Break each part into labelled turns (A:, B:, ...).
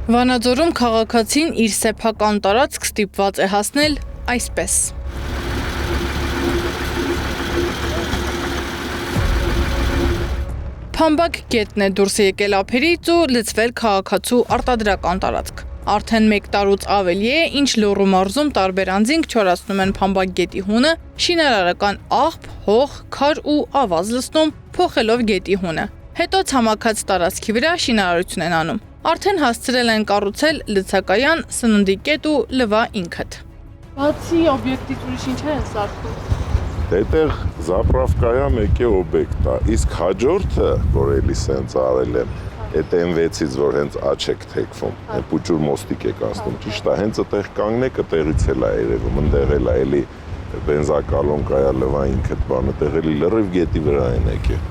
A: Վանաձորում քաղաքացին իր սեփական տարածք ստիպված է հասնել այսպես։ Փամբակ գետն է դուրս եկել ափերից ու լցվել քաղաքացու արտադրական տարածք։ Արդեն 1 տարուց ավելի է, ինչ Լոռու մարզում տարբեր անձինք չորացնում են Փամբակ գետի հունը, շինարարական աղբ, հող, քար ու ավազ լցնում, փոխելով գետի հունը։ Հետո ցամաքած տարածքի վրա շինարարություն են անում։ Արդեն հասցրել են կառուցել լցակայան, սննդի կետ ու լվա ինքդ։ Բացի օբյեկտից ուրիշ ինչ են սարքում։
B: Այդտեղ զապրավկայա մեկի օբյեկտ է, իսկ հաջորդը, որ էլի սենց արել են, այդ M6-ից, որ հենց աչ եք թեքվում, պուճուր մոստիկ եք անցնում, ճիշտ է, հենց այդտեղ կանգնեք, այդտեղից էլ է երևում, ընդեղ էլ է էլի բենզակալոնկայա լվա ինքդ բանը, այդտեղ էլի լրիվ գետի վրա են եկել։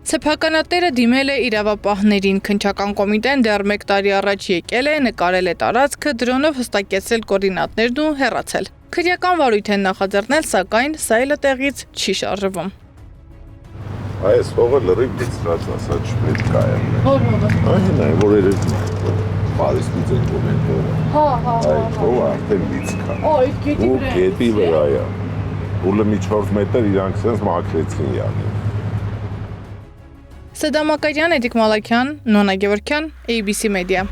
A: Սեփականատերը դիմել է իրավապահներին, քննչական կոմիտեն դեռ 1 տարի առաջ եկել է, նկարել է տարածքը, դրոնով հստակեցրել կոորդինատներն ու հեռացել։ Քրեական վարույթ են նախաձեռնել, սակայն սա էլ տեղից չի շարժվում։
B: Այս հողը լրիվ լցրած ասա չպետք է եղնի։
A: Որ հողը։
B: Այն է, որ երևի Փարիզից են գոմեն հողը։
A: Հա։
B: Այդ հողը արդեն լիցք է։
A: Այդ գետի վրա է։
B: Գետի վրա է։ Ուլը մի 4 մետր իրանք սենց մաքրեցին յանի։
A: Սեդա Մակարյան, Էդիկ Մալաքյան, Նոնա Գևորգյան, ABC Media։